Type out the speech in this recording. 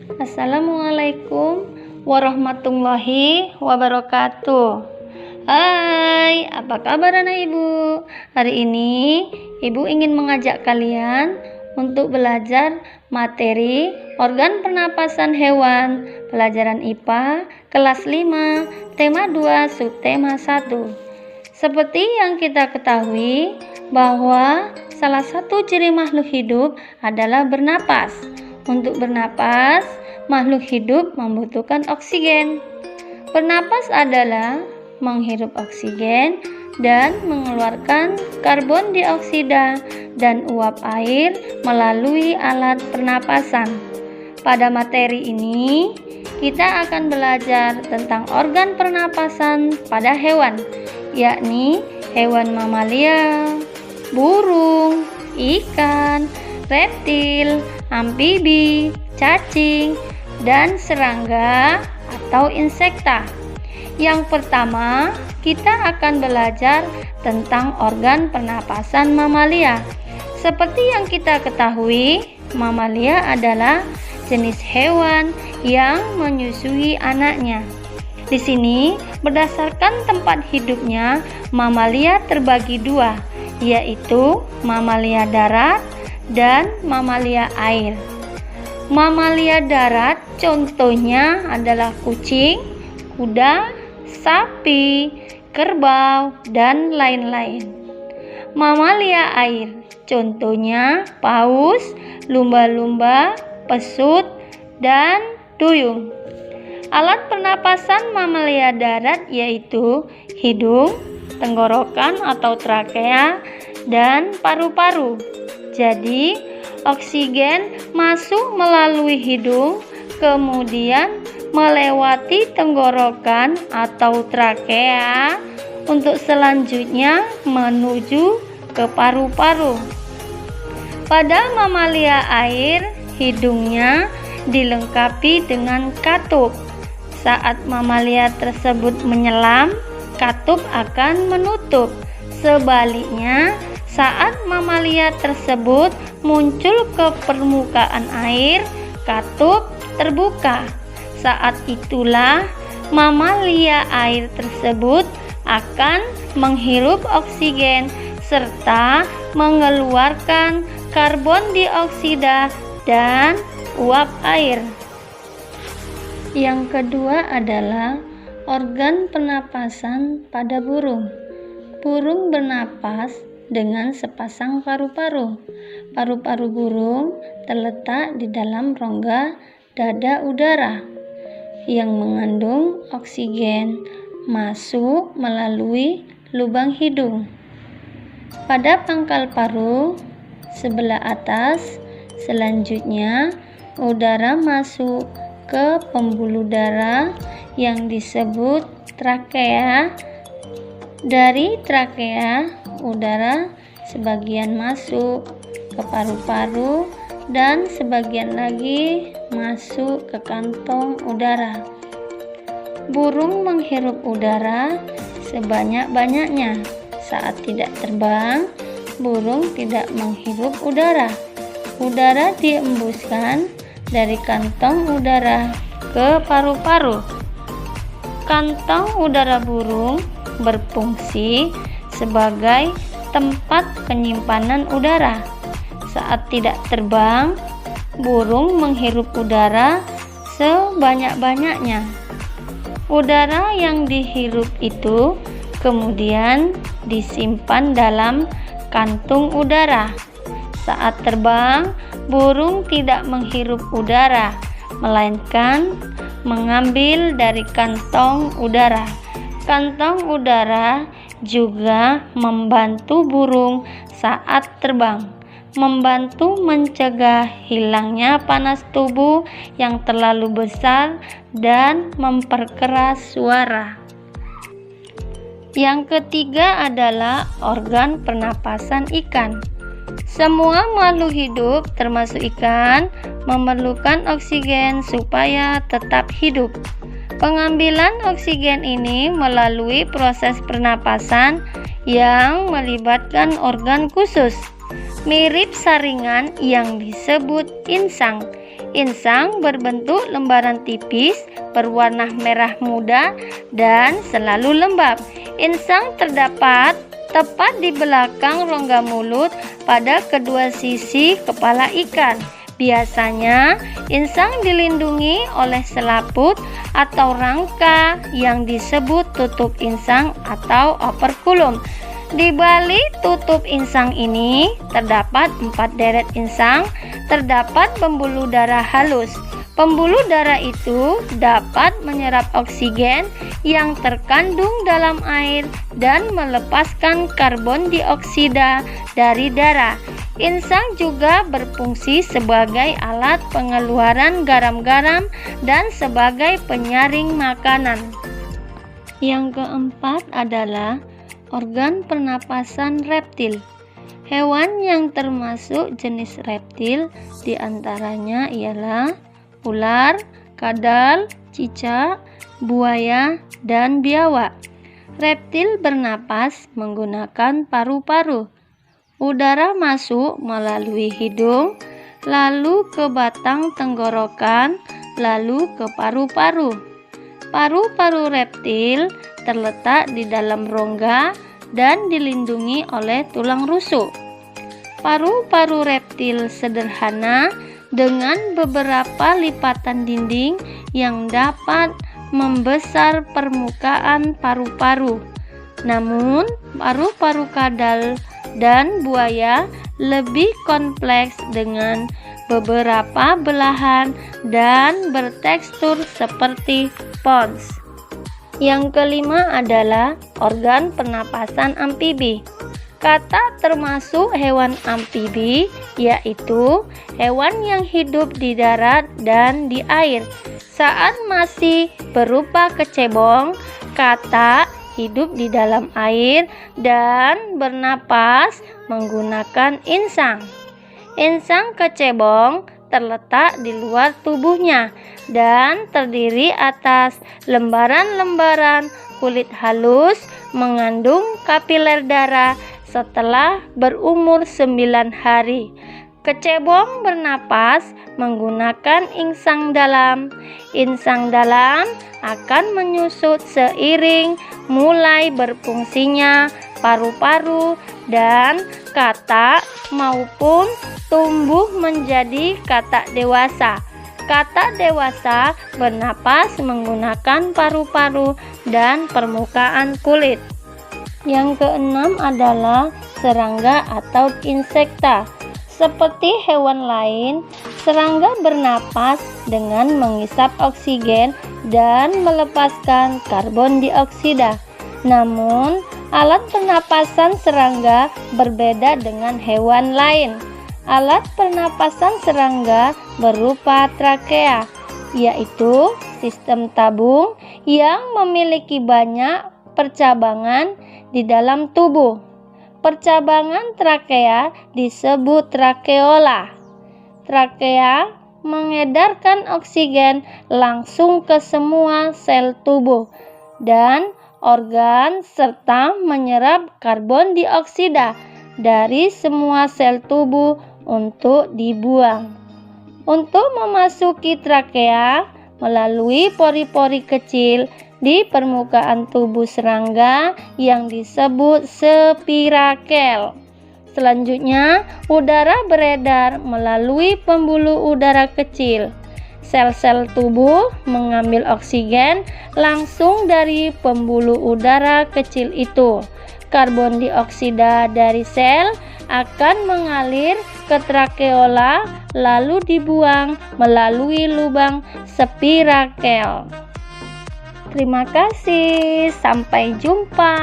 Assalamualaikum warahmatullahi wabarakatuh. Hai, apa kabar anak ibu? Hari ini ibu ingin mengajak kalian untuk belajar materi organ pernapasan hewan, pelajaran IPA kelas 5, tema 2, subtema 1. Seperti yang kita ketahui bahwa salah satu ciri makhluk hidup adalah bernapas. Untuk bernapas, makhluk hidup membutuhkan oksigen. Bernapas adalah menghirup oksigen dan mengeluarkan karbon dioksida dan uap air melalui alat pernapasan. Pada materi ini, kita akan belajar tentang organ pernapasan pada hewan, yakni hewan mamalia, burung, ikan, reptil, amfibi, cacing, dan serangga atau insekta. Yang pertama, kita akan belajar tentang organ pernapasan mamalia. Seperti yang kita ketahui, mamalia adalah jenis hewan yang menyusui anaknya. Di sini, berdasarkan tempat hidupnya, mamalia terbagi dua, yaitu mamalia darat dan mamalia air. Mamalia darat contohnya adalah kucing, kuda, sapi, kerbau, dan lain-lain. Mamalia air contohnya paus, lumba-lumba, pesut, dan duyung. Alat pernapasan mamalia darat yaitu hidung, tenggorokan atau trakea, dan paru-paru. Jadi, oksigen masuk melalui hidung, kemudian melewati tenggorokan atau trakea untuk selanjutnya menuju ke paru-paru. Pada mamalia air, hidungnya dilengkapi dengan katup. Saat mamalia tersebut menyelam, katup akan menutup. Sebaliknya, saat mamalia tersebut muncul ke permukaan air, katup terbuka. Saat itulah mamalia air tersebut akan menghirup oksigen serta mengeluarkan karbon dioksida dan uap air. Yang kedua adalah organ pernapasan pada burung. Burung bernapas dengan sepasang paru-paru. Paru-paru burung terletak di dalam rongga dada udara yang mengandung oksigen masuk melalui lubang hidung. Pada pangkal paru sebelah atas, selanjutnya udara masuk ke pembuluh darah yang disebut trakea. Dari trakea, udara sebagian masuk ke paru-paru dan sebagian lagi masuk ke kantong udara. Burung menghirup udara sebanyak-banyaknya. Saat tidak terbang, burung tidak menghirup udara. Udara diembuskan dari kantong udara ke paru-paru. Kantong udara burung berfungsi sebagai tempat penyimpanan udara. Saat tidak terbang, burung menghirup udara sebanyak-banyaknya. Udara yang dihirup itu kemudian disimpan dalam kantung udara. Saat terbang, burung tidak menghirup udara, melainkan mengambil dari kantong udara. Kantong udara juga membantu burung saat terbang, membantu mencegah hilangnya panas tubuh yang terlalu besar dan memperkeras suara. Yang ketiga adalah organ pernapasan ikan. Semua makhluk hidup, termasuk ikan, memerlukan oksigen supaya tetap hidup. Pengambilan oksigen ini melalui proses pernapasan yang melibatkan organ khusus, mirip saringan yang disebut insang. Insang berbentuk lembaran tipis, berwarna merah muda, dan selalu lembab. Insang terdapat tepat di belakang rongga mulut pada kedua sisi kepala ikan. Biasanya, insang dilindungi oleh selaput atau rangka yang disebut tutup insang atau operculum. Di balik tutup insang ini terdapat 4 deret insang, terdapat pembuluh darah halus. Pembuluh darah itu dapat menyerap oksigen yang terkandung dalam air dan melepaskan karbon dioksida dari darah. Insang juga berfungsi sebagai alat pengeluaran garam-garam dan sebagai penyaring makanan. Yang keempat adalah organ pernapasan reptil. Hewan yang termasuk jenis reptil diantaranya ialah ular, kadal, cicak, buaya, dan biawak. Reptil bernapas menggunakan paru-paru. Udara masuk melalui hidung, lalu ke batang tenggorokan, lalu ke paru-paru. Paru-paru reptil terletak di dalam rongga dan dilindungi oleh tulang rusuk. Paru-paru reptil sederhana dengan beberapa lipatan dinding yang dapat membesar permukaan paru-paru. Namun, paru-paru kadal dan buaya lebih kompleks dengan beberapa belahan dan bertekstur seperti spons. Yang kelima adalah organ pernapasan amfibi. Kata termasuk hewan amfibi, yaitu hewan yang hidup di darat dan di air. Saat masih berupa kecebong, kata hidup di dalam air dan bernapas menggunakan insang. Insang kecebong terletak di luar tubuhnya dan terdiri atas lembaran-lembaran kulit halus mengandung kapiler darah setelah berumur 9 hari. Kecebong bernapas menggunakan insang dalam. Insang dalam akan menyusut seiring mulai berfungsinya paru-paru dan katak maupun tumbuh menjadi katak dewasa. Katak dewasa bernapas menggunakan paru-paru dan permukaan kulit. Yang keenam adalah serangga atau insekta. Seperti hewan lain, serangga bernapas dengan menghisap oksigen dan melepaskan karbon dioksida. Namun, alat pernapasan serangga berbeda dengan hewan lain. Alat pernapasan serangga berupa trakea, yaitu sistem tabung yang memiliki banyak percabangan di dalam tubuh. Percabangan trakea disebut trakeola. Trakea mengedarkan oksigen langsung ke semua sel tubuh dan organ serta menyerap karbon dioksida dari semua sel tubuh untuk dibuang. Untuk memasuki trakea melalui pori-pori kecil di permukaan tubuh serangga yang disebut spirakel. Selanjutnya, udara beredar melalui pembuluh udara kecil. Sel-sel tubuh mengambil oksigen langsung dari pembuluh udara kecil itu. Karbon dioksida dari sel akan mengalir ke trakeola lalu dibuang melalui lubang spirakel. Terima kasih, sampai jumpa.